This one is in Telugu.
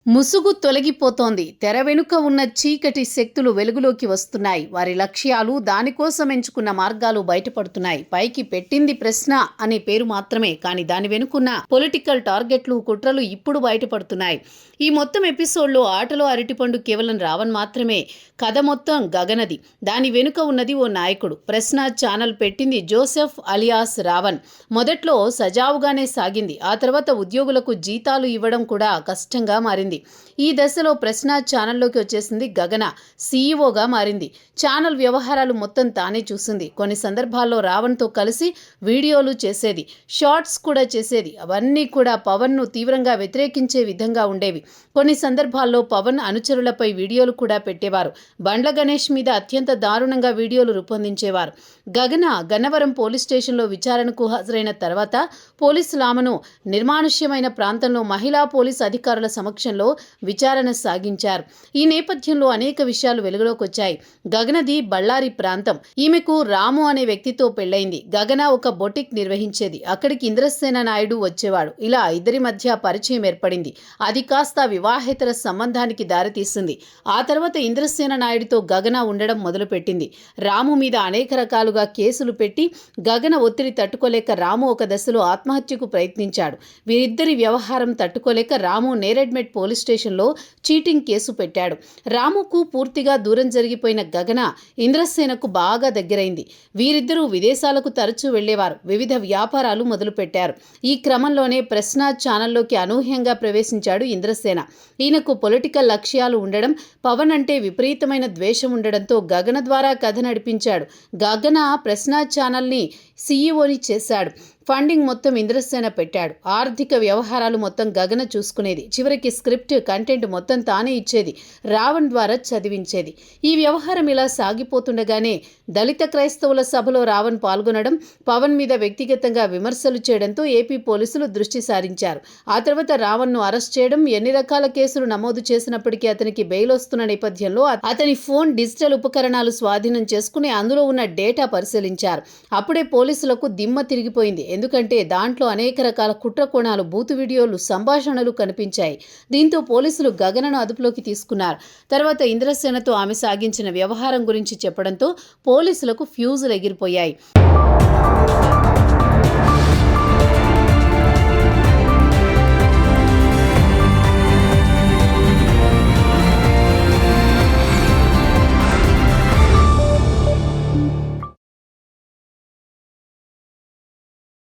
ముసుగు తొలగిపోతోంది. తెర వెనుక ఉన్న చీకటి శక్తులు వెలుగులోకి వస్తున్నాయి. వారి లక్ష్యాలు, దానికోసం ఎంచుకున్న మార్గాలు బయటపడుతున్నాయి. పైకి పెట్టింది ప్రశ్న అనే పేరు మాత్రమే, కానీ దాని వెనుకున్న పొలిటికల్ టార్గెట్లు, కుట్రలు ఇప్పుడు బయటపడుతున్నాయి. ఈ మొత్తం ఎపిసోడ్లో ఆటలో అరటిపండు కేవలం రావణ్ మాత్రమే. కథ మొత్తం గగనది. దాని వెనుక ఉన్నది ఓ నాయకుడు. ప్రశ్న ఛానల్ పెట్టింది జోసెఫ్ అలియాస్ రావణ్. మొదట్లో సజావుగానే సాగింది. ఆ తర్వాత ఉద్యోగులకు జీతాలు ఇవ్వడం కూడా కష్టంగా మారింది. ఈ దశలో ప్రశ్న ఛానల్లోకి వచ్చేసింది గగన. సీఈఓగా మారింది. ఛానల్ వ్యవహారాలు మొత్తం తానే చూసింది. కొన్ని సందర్భాల్లో రావణ్తో కలిసి వీడియోలు చేసేది, షార్ట్స్ కూడా చేసేది. అవన్నీ కూడా పవన్ను తీవ్రంగా వ్యతిరేకించే విధంగా ఉండేవి. కొన్ని సందర్భాల్లో పవన్ అనుచరులపై వీడియోలు కూడా పెట్టేవారు. బండ్ల గణేష్ మీద అత్యంత దారుణంగా వీడియోలు రూపొందించేవారు. గగన గన్నవరం పోలీస్ స్టేషన్లో విచారణకు హాజరైన తర్వాత పోలీసులు ఆమెను నిర్మానుష్యమైన ప్రాంతంలో మహిళా పోలీస్ అధికారుల సమక్షంలో విచారణ సాగించారు. ఈ నేపథ్యంలో అనేక విషయాలు వెలుగులోకి వచ్చాయి. గగనది బళ్ళారి ప్రాంతం. ఈమెకు రాము అనే వ్యక్తితో పెళ్లైంది. గగన ఒక బొటిక్ నిర్వహించేది. అక్కడికి ఇంద్రసేన నాయుడు వచ్చేవాడు. ఇలా ఇద్దరి మధ్య పరిచయం ఏర్పడింది. అది కాస్త వివాహేతర సంబంధానికి దారితీసింది. ఆ తర్వాత ఇంద్రసేన నాయుడుతో గగన ఉండడం మొదలుపెట్టింది. రాము మీద అనేక రకాలుగా కేసులు పెట్టి గగన ఒత్తిడి తట్టుకోలేక రాము ఒక దశలో ఆత్మహత్యకు ప్రయత్నించాడు. వీరిద్దరి వ్యవహారం తట్టుకోలేక రాము నేరెడ్మెట్ పోలీస్ స్టేషన్లో చీటింగ్ కేసు పెట్టాడు. రాముకు పూర్తిగా దూరం జరిగిపోయిన గగన ఇంద్రసేనకు బాగా దగ్గరైంది. వీరిద్దరూ విదేశాలకు తరచూ వెళ్లేవారు. వివిధ వ్యాపారాలు మొదలుపెట్టారు. ఈ క్రమంలోనే ప్రశ్న ఛానల్లోకి అనూహ్యంగా ప్రవేశించాడు ఇంద్రసేన. ఈయనకు పొలిటికల్ లక్ష్యాలు ఉండడం, పవన్ అంటే విపరీతమైన ద్వేషం ఉండడంతో గగన ద్వారా కథ నడిపించాడు. గగన ప్రశ్న ఛానల్ని సీఈఓని చేశాడు. ఫండింగ్ మొత్తం ఇంద్రసేన పెట్టాడు. ఆర్థిక వ్యవహారాలు మొత్తం గగన చూసుకునేది. చివరికి స్క్రిప్ట్, కంటెంట్ మొత్తం తానే ఇచ్చేది. రావణ్ ద్వారా చదివించేది. ఈ వ్యవహారం ఇలా సాగిపోతుండగానే దళిత క్రైస్తవుల సభలో రావణ్ పాల్గొనడం, పవన్ మీద వ్యక్తిగతంగా విమర్శలు చేయడంతో ఏపీ పోలీసులు దృష్టి సారించారు. ఆ తర్వాత రావణ్ను అరెస్ట్ చేయడం, ఎన్ని రకాల కేసులు నమోదు చేసినప్పటికీ అతనికి బెయిల్ వస్తున్న నేపథ్యంలో అతని ఫోన్, డిజిటల్ ఉపకరణాలు స్వాధీనం చేసుకుని అందులో ఉన్న డేటా పరిశీలించారు. అప్పుడే పోలీసులకు దిమ్మ తిరిగిపోయింది. ఎందుకంటే దాంట్లో అనేక రకాల కుట్ర కోణాలు, బూతు వీడియోలు, సంభాషణలు కనిపించాయి. దీంతో పోలీసులు గగనను అదుపులోకి తీసుకున్నారు. తర్వాత ఇంద్రసేనతో ఆమె సాగించిన వ్యవహారం గురించి చెప్పడంతో పోలీసులకు ఫ్యూజులు ఎగిరిపోయాయి.